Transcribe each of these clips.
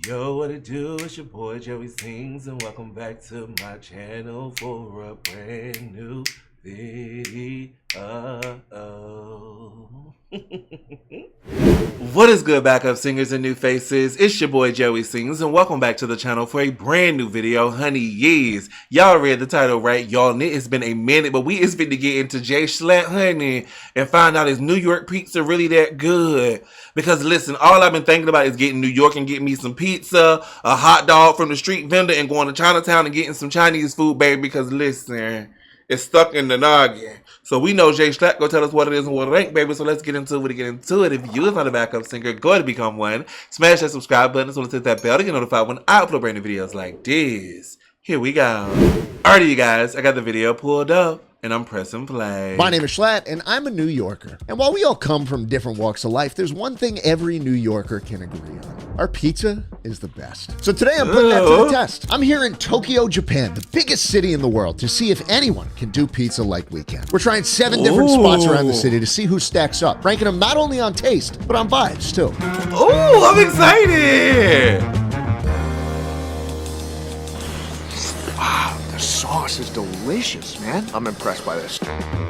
Yo, what it do? It's your boy Joey Sings, and welcome back to my channel for a brand new video. What is good, backup singers and new faces? It's your boy Joey Sings, and welcome back to the channel for a brand new video, honey. Yes, y'all read the title, right? Y'all, it's been a minute, but we is fit to get into Jschlatt, honey, and find out is New York pizza really that good? Because listen, all I've been thinking about is getting New York and getting me some pizza, a hot dog from the street vendor, and going to Chinatown and getting some Chinese food, baby. Because listen, it's stuck in the noggin. So we know Jschlatt gonna tell us what it is and what it ain't, baby. So let's get into it. If you is not a backup singer, go ahead and become one. Smash that subscribe button so let's hit that bell to get notified when I upload brand new videos like this. Here we go. Alrighty, you guys, I got the video pulled up and I'm pressing play. My name is Jschlatt, and I'm a New Yorker. And while we all come from different walks of life, there's one thing every New Yorker can agree on. Our pizza is the best. So today I'm putting that to the test. I'm here in Tokyo, Japan, the biggest city in the world, to see if anyone can do pizza like we can. We're trying 7 different spots around the city to see who stacks up, ranking them not only on taste, but on vibes too. Ooh, I'm excited! Wow, the sauce is delicious, man. I'm impressed by this.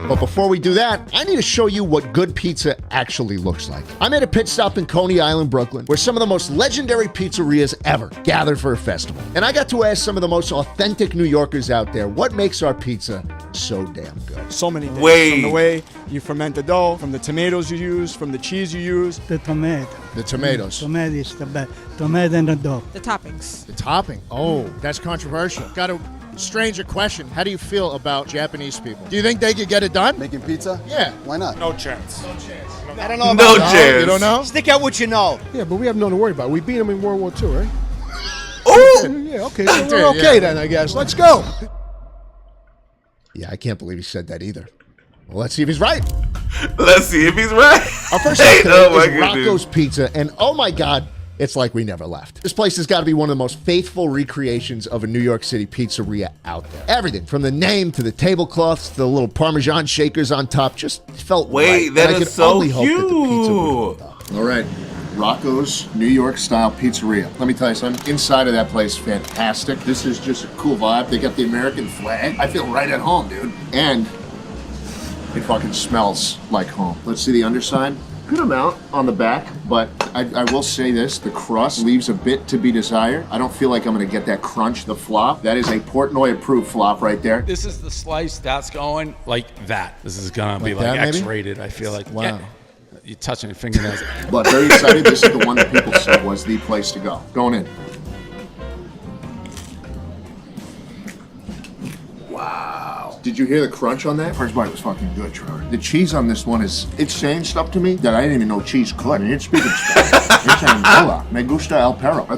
But before we do that, I need to show you what good pizza actually looks like. I made a pit stop in Coney Island, Brooklyn, where some of the most legendary pizzerias ever gathered for a festival. And I got to ask some of the most authentic New Yorkers out there what makes our pizza so damn good. So many things. Wait. From the way you ferment the dough, from the tomatoes you use, from the cheese you use. The tomato. The tomatoes. Tomato is the best. Tomato and the dough. The toppings. The topping. Oh, that's controversial. Got a stranger question. How do you feel about Japanese people? Do you think they could get it done? Making pizza? Yeah. Why not? No chance. I don't know about No that. chance. You don't know? Stick out what you know. Yeah, but we have nothing to worry about. We beat them in World War II, right? Ooh! Yeah, okay. So we're okay then, I guess. Let's go. Yeah, I can't believe he said that either. Well, let's see if he's right. Let's see if he's right. Our first stop today Oh my is goodness. Rocco's Pizza, and oh my God, it's like we never left. This place has got to be one of the most faithful recreations of a New York City pizzeria out there. Everything from the name to the tablecloths to the little Parmesan shakers on top just felt Wait, right. that And I is could so only hope that the pizza would cute. go. All right, Rocco's New York style pizzeria. Let me tell you something. Inside of that place, fantastic. This is just a cool vibe. They got the American flag. I feel right at home, dude. And it fucking smells like home. Let's see the underside. Good amount on the back, but I will say this, the crust leaves a bit to be desired. I don't feel like I'm gonna get that crunch, the flop. That is a Portnoy approved flop right there. This is the slice that's going like that. This is gonna be Like like that, maybe? X-rated. I feel like. Wow. Yeah, you're touching your fingernails. But very excited, this is the one that people said was the place to go. Going in. Wow. Did you hear the crunch on that? First bite was fucking good, Trevor. The cheese on this one it's saying stuff to me that I didn't even know cheese could. I mean, it's speaking Spanish. It's saying, hola, me gusta el perro. Are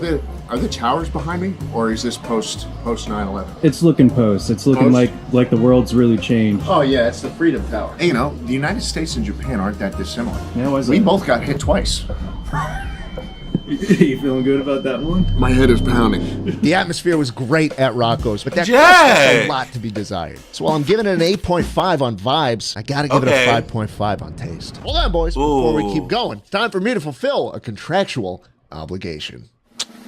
the towers behind me, or is this post 9/11? It's looking post. It's looking Post? like the world's really changed. Oh yeah, it's the Freedom Tower. Hey, you know, the United States and Japan aren't that dissimilar. Yeah, why is We that? both got hit twice. You feeling good about that one? My head is pounding. The atmosphere was great at Rocco's, but that crust Jack! left a lot to be desired. So while I'm giving it an 8.5 on vibes, I gotta give Okay. it a 5.5 on taste. Hold on, boys, before we keep going. It's time for me to fulfill a contractual obligation.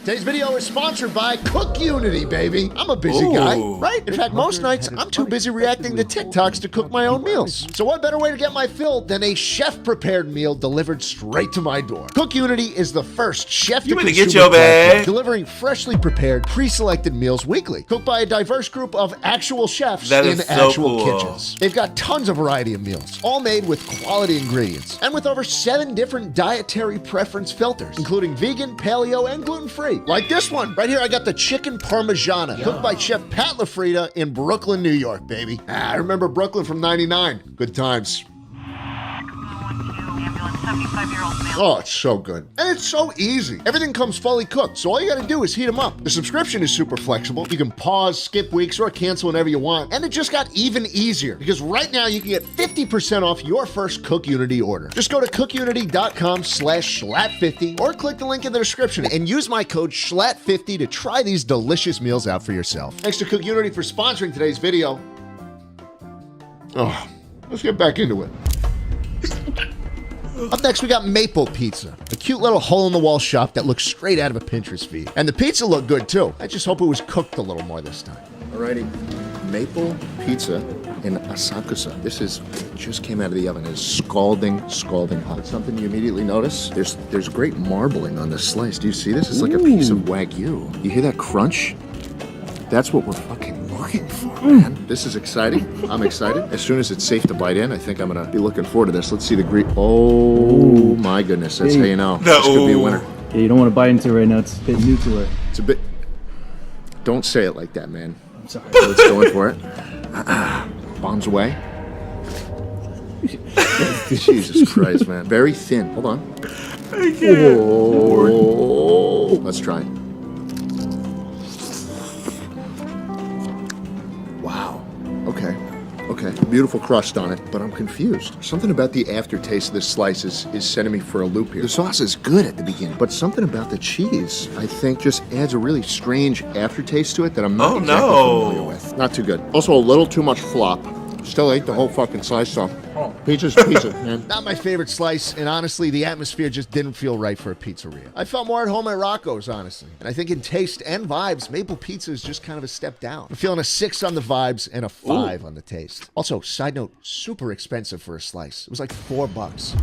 Today's video is sponsored by Cook Unity, baby. I'm a busy guy, right? In fact, most nights, I'm too busy reacting to TikToks to cook my own meals. So what better way to get my fill than a chef-prepared meal delivered straight to my door? Cook Unity is the first You better get chef-to-consumer your bag. platform delivering freshly prepared, pre-selected meals weekly, cooked by a diverse group of actual chefs That in is so actual cool. kitchens. They've got tons of variety of meals, all made with quality ingredients, and with over 7 different dietary preference filters, including vegan, paleo, and gluten-free. Like this one. Right here, I got the chicken parmigiana, cooked by Chef Pat LaFrida in Brooklyn, New York, baby. I remember Brooklyn from '99. Good times. Oh, it's so good. And it's so easy. Everything comes fully cooked, so all you gotta do is heat them up. The subscription is super flexible. You can pause, skip weeks, or cancel whenever you want. And it just got even easier, because right now you can get 50% off your first Cook Unity order. Just go to cookunity.com/Jschlatt50 or click the link in the description and use my code Jschlatt50 to try these delicious meals out for yourself. Thanks to Cook Unity for sponsoring today's video. Oh, let's get back into it. Up next, we got Maple Pizza, a cute little hole-in-the-wall shop that looks straight out of a Pinterest feed. And the pizza looked good, too. I just hope it was cooked a little more this time. Alrighty, Maple Pizza in Asakusa. This is just came out of the oven. It's scalding hot. Something you immediately notice? There's great marbling on this slice. Do you see this? It's like a piece of Wagyu. You hear that crunch? That's what we're fucking looking for, man. This is exciting. I'm excited. As soon as it's safe to bite in, I think I'm gonna be looking forward to this. Let's see the Oh my goodness, that's how you know. This could be a winner. Yeah, you don't want to bite into it right now. It's a bit new to her. It's a bit. Don't say it like that, man. I'm sorry. Let's go in for it. Bombs away. Jesus Christ, man. Very thin. Hold on. I can't. Oh. Let's try it. Wow. Okay. Okay. Beautiful crust on it, but I'm confused. Something about the aftertaste of this slice is sending me for a loop here. The sauce is good at the beginning, but something about the cheese, I think, just adds a really strange aftertaste to it that I'm not exactly familiar with. Not too good. Also, a little too much flop. Still ate the whole fucking slice, though. Pizza's pizza, man. Not my favorite slice, and honestly, the atmosphere just didn't feel right for a pizzeria. I felt more at home at Rocco's, honestly. And I think in taste and vibes, Maple Pizza is just kind of a step down. I'm feeling a 6 on the vibes and a 5 on the taste. Also, side note, super expensive for a slice. It was like $4.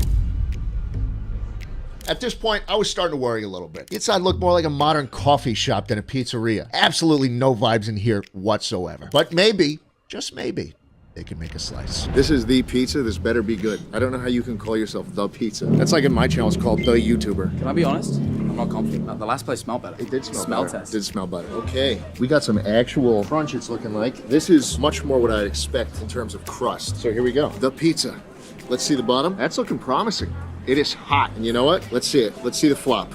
At this point, I was starting to worry a little bit. The inside looked more like a modern coffee shop than a pizzeria. Absolutely no vibes in here whatsoever. But maybe, just maybe, they can make a slice. This is the pizza. This better be good. I don't know how you can call yourself the pizza. That's like in my channel, it's called the YouTuber. Can I be honest? I'm not confident. The last place smelled better. It did smell better. Test. It did smell better. Okay. We got some actual crunch, it's looking like. This is much more what I'd expect in terms of crust. So here we go. The pizza. Let's see the bottom. That's looking promising. It is hot. And you know what? Let's see it. Let's see the flop.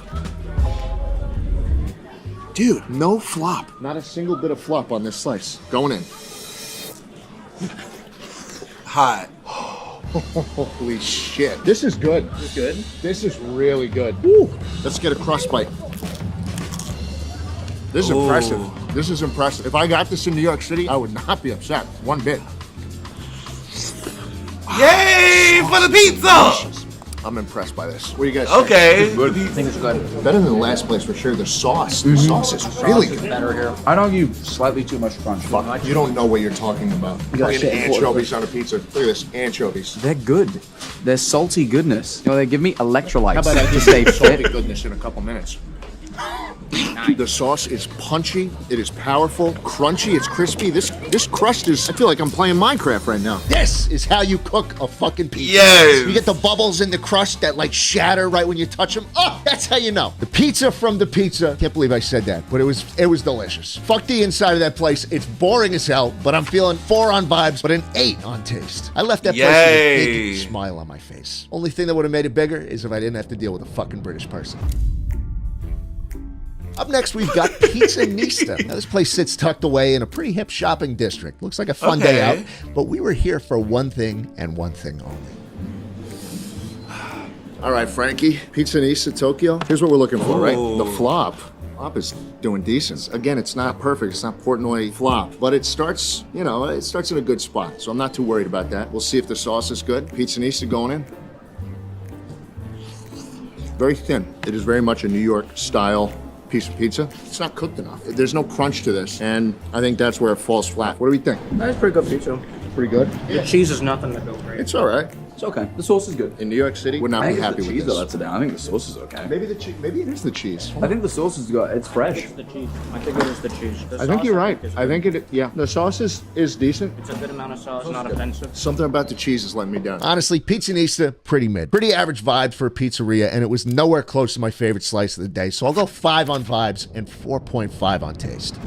Dude, no flop. Not a single bit of flop on this slice. Going in. Hot. Holy shit. This is good. Is it good? This is really good. Woo. Let's get a crust bite. This is impressive. This is impressive. If I got this in New York City, I would not be upset one bit. Yay for the pizza! I'm impressed by this. What do you guys think? Okay. Good. I think it's good. Better than the last place for sure. The sauce. The sauce is really good. Better here. I'd argue slightly too much crunch. Fuck, you don't know what you're talking about. Fucking anchovies on a pizza. Look at this, anchovies. They're good. They're salty goodness. You know, they give me electrolytes. How about I to just stay say salty fit? goodness in a couple minutes? The sauce is punchy, it is powerful, crunchy, it's crispy. This crust is, I feel like I'm playing Minecraft right now. This is how you cook a fucking pizza. Yes. You get the bubbles in the crust that like shatter right when you touch them. Oh, that's how you know. The pizza from the pizza. Can't believe I said that, but it was delicious. Fuck the inside of that place. It's boring as hell, but I'm feeling 4 on vibes, but an 8 on taste. I left that place with a big smile on my face. Only thing that would have made it bigger is if I didn't have to deal with a fucking British person. Up next, we've got Pizza Nista. Now, this place sits tucked away in a pretty hip shopping district. Looks like a fun day out, but we were here for one thing and one thing only. All right, Frankie, Pizza Nista Tokyo. Here's what we're looking for, right? The flop. Flop is doing decent. Again, it's not perfect. It's not Portnoy flop, but it starts, you know, it starts in a good spot. So I'm not too worried about that. We'll see if the sauce is good. Pizza Nista going in. Very thin. It is very much a New York style piece of pizza. It's not cooked enough. There's no crunch to this, and I think that's where it falls flat. What do we think? That's pretty good pizza. Pretty good? The cheese is nothing to go great. It's all right. It's okay. The sauce is good. In New York City, would not be happy with cheese this. though, that's down. I think the sauce is okay. Maybe the cheese. Maybe it is the cheese. I think the sauce is good. It's fresh. It's the cheese. I think it is the cheese. The I think sauce, you're right. is I think good. it. Yeah, the sauce is decent. It's a good amount of sauce, not offensive. Something about the cheese is letting me down. Honestly, Pizza Nista, pretty mid. Pretty average vibes for a pizzeria, and it was nowhere close to my favorite slice of the day, so I'll go 5 on vibes and 4.5 on taste.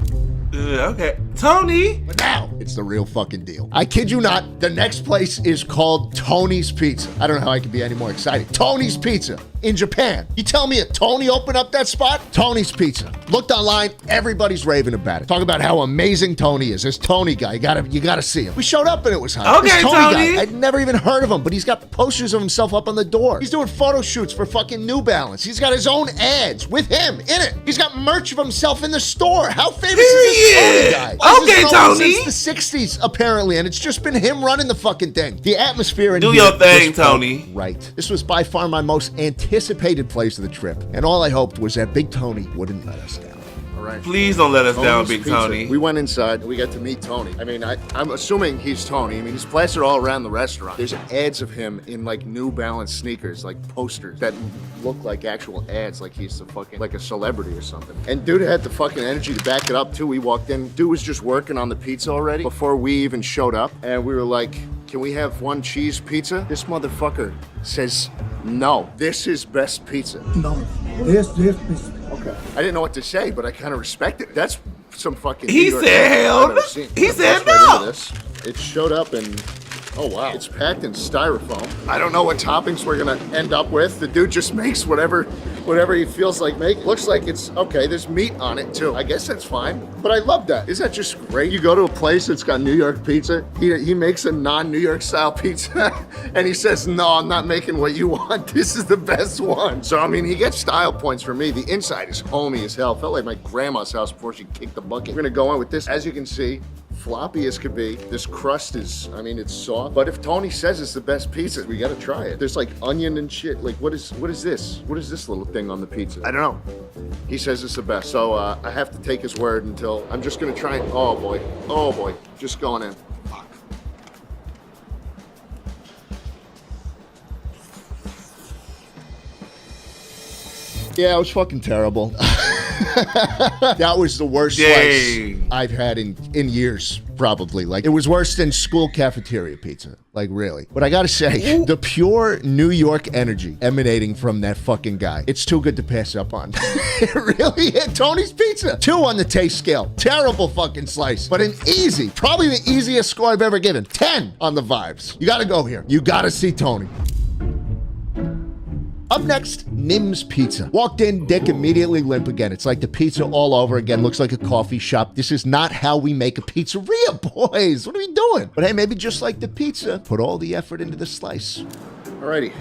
Okay. Tony! But now, it's the real fucking deal. I kid you not, the next place is called Tony's Pizza. I don't know how I can be any more excited. Tony's Pizza. in Japan. You tell me a Tony opened up that spot? Tony's Pizza. Looked online, everybody's raving about it. Talk about how amazing Tony is. This Tony guy, you gotta see him. We showed up and it was hot. Okay, This Tony. guy, I'd never even heard of him, but he's got posters of himself up on the door. He's doing photo shoots for fucking New Balance. He's got his own ads with him in it. He's got merch of himself in the store. How famous is this Tony guy? Okay, This has been open Tony. since the 60s, apparently, and it's just been him running the fucking thing. The atmosphere in Do here your thing, was felt Tony. right. This was by far my most anticipated place of the trip, and all I hoped was that Big Tony wouldn't let us down. All right. Please don't let us down, Tony's Big Pizza. Tony. We went inside and we got to meet Tony. I mean, I'm assuming he's Tony. I mean, he's plastered all around the restaurant. There's ads of him in like New Balance sneakers, like posters that look like actual ads, like he's the fucking like a celebrity or something. And dude had the fucking energy to back it up too. We walked in, dude was just working on the pizza already before we even showed up, and we were like, "Can we have one cheese pizza?" This motherfucker says, "No, this is best pizza." No, this is. Okay. I didn't know what to say, but I kind of respect it. That's some fucking. He New York said shit hell I've never no. seen. He I said bust right no. into this. It showed up and. Oh wow. It's packed in styrofoam. I don't know what toppings we're gonna end up with. The dude just makes whatever he feels like making. Looks like it's okay. There's meat on it too. I guess that's fine. But I love that. Isn't that just great? You go to a place that's got New York pizza. He makes a non-New York style pizza, and he says, "No, I'm not making what you want. This is the best one." So I mean, he gets style points from me. The inside is homey as hell. Felt like my grandma's house before she kicked the bucket. We're gonna go in with this. As you can see, floppy as could be. This crust is, I mean, it's soft. But if Tony says it's the best pizza, we gotta try it. There's like onion and shit. Like, what is this? What is this little thing on the pizza? I don't know. He says it's the best. So I have to take his word until I'm just gonna try it. Oh boy, just going in. Fuck. Yeah, it was fucking terrible. That was the worst slice I've had in years, probably. Like, it was worse than school cafeteria pizza. Like, really. But I gotta say, the pure New York energy emanating from that fucking guy, it's too good to pass up on. It really hit Tony's Pizza. 2 on the taste scale. Terrible fucking slice. But an easy, probably the easiest score I've ever given. 10 on the vibes. You gotta go here. You gotta see Tony. Up next, Nims Pizza. Walked in, dick immediately limp again. It's like the pizza all over again. Looks like a coffee shop. This is not how we make a pizzeria, boys. What are we doing? But hey, maybe just like the pizza, put all the effort into the slice. Alrighty,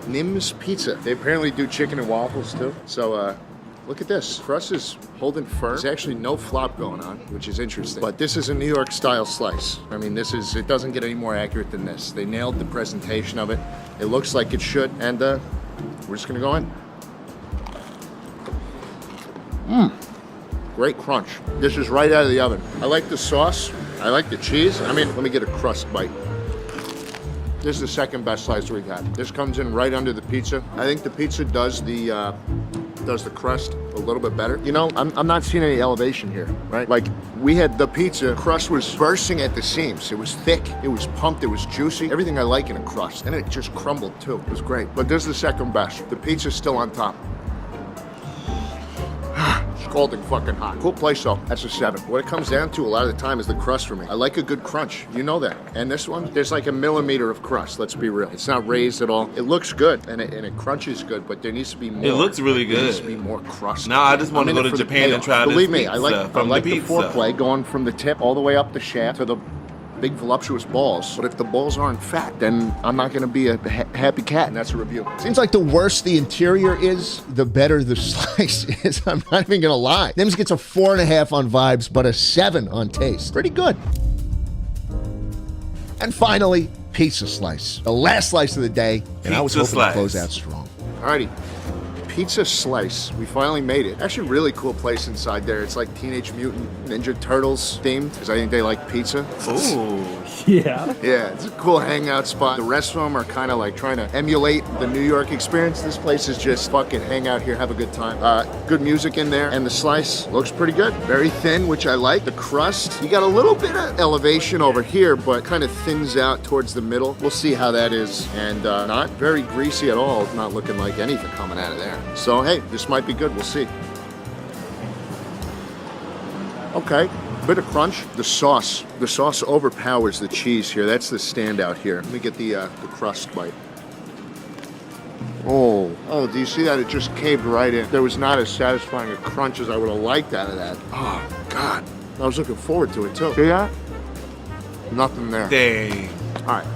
Nims Pizza. They apparently do chicken and waffles too. So look at this. Crust is holding firm. There's actually no flop going on, which is interesting. But this is a New York style slice. I mean, it doesn't get any more accurate than this. They nailed the presentation of it. It looks like it should. And we're just gonna go in. Great crunch. This is right out of the oven. I like the sauce. I like the cheese. I mean, let me get a crust bite. This is the second best slice we've had. This comes in right under the pizza. I think the pizza does the crust a little bit better. You know, I'm not seeing any elevation here, right? Like, we had the pizza, crust was bursting at the seams. It was thick, it was pumped, it was juicy. Everything I like in a crust. And it just crumbled too. It was great. But this is the second best. The pizza's still on top. Scalding fucking hot. Cool place though. That's a 7. What it comes down to a lot of the time is the crust for me. I like a good crunch. You know that. And this one, there's like a millimeter of crust. Let's be real. It's not raised at all. It looks good and it crunches good, but there needs to be more. It looks really good. There needs to be more crust. Now I just want to go to Japan and try this Believe me, pizza I like from the pizza. foreplay going from the tip all the way up the shaft to the big voluptuous balls. But if the balls aren't fat, then I'm not going to be a happy cat, and that's a review. Seems like the worse the interior is, the better the slice is. I'm not even gonna lie. Nims gets a 4.5 on vibes, but a 7 on taste. Pretty good. And finally, pizza slice. The last slice of the day, and I was Pizza hoping to slice. close out strong. Alrighty. Pizza Slice. We finally made it. Actually, really cool place inside there. It's like Teenage Mutant Ninja Turtles themed, because I think they like pizza. Ooh. Yeah. Yeah, it's a cool hangout spot. The rest of them are kind of like trying to emulate the New York experience. This place is just fucking hang out here, have a good time. Good music in there, and the slice looks pretty good. Very thin, which I like. The crust, you got a little bit of elevation over here, but kind of thins out towards the middle. We'll see how that is. And not very greasy at all. Not looking like anything coming out of there. So hey, this might be good. We'll see. Okay. Bit of crunch. The sauce overpowers the cheese here. That's the standout here. Let me get the crust bite. Oh, do you see that? It just caved right in. There was not as satisfying a crunch as I would have liked out of that. Oh, God. I was looking forward to it, too. See that? Nothing there. Dang. All right.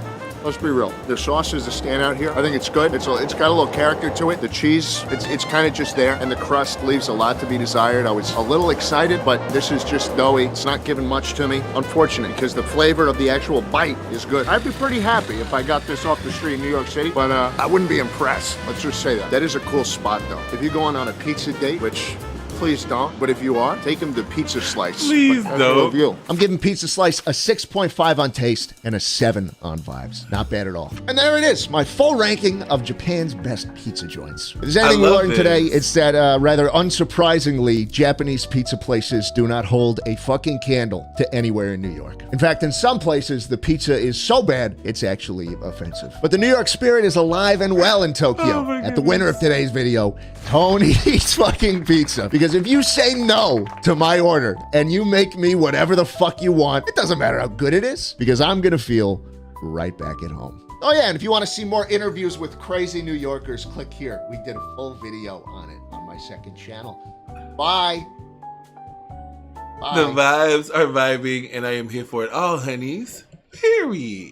Let's be real. The sauce is the standout here. I think it's good. It's got a little character to it. The cheese, it's kind of just there, and the crust leaves a lot to be desired. I was a little excited, but this is just doughy. It's not giving much to me. Unfortunate, because the flavor of the actual bite is good. I'd be pretty happy if I got this off the street in New York City, but I wouldn't be impressed. Let's just say that. That is a cool spot, though. If you're going on a pizza date, which please don't, but if you are, take them to Pizza Slice. Please don't. I'm giving Pizza Slice a 6.5 on taste and a 7 on vibes. Not bad at all. And there it is, my full ranking of Japan's best pizza joints. If there's anything we learned today, it's that rather unsurprisingly, Japanese pizza places do not hold a fucking candle to anywhere in New York. In fact, in some places, the pizza is so bad, it's actually offensive. But the New York spirit is alive and well in Tokyo. At the winner of today's video, Tony Eats Fucking Pizza. Because if you say no to my order and you make me whatever the fuck you want, it doesn't matter how good it is, because I'm gonna feel right back at home. Oh yeah, and if you want to see more interviews with crazy New Yorkers, click here. We did a full video on it on my second channel. Bye. Bye. The vibes are vibing, and I am here for it all, honeys. Period.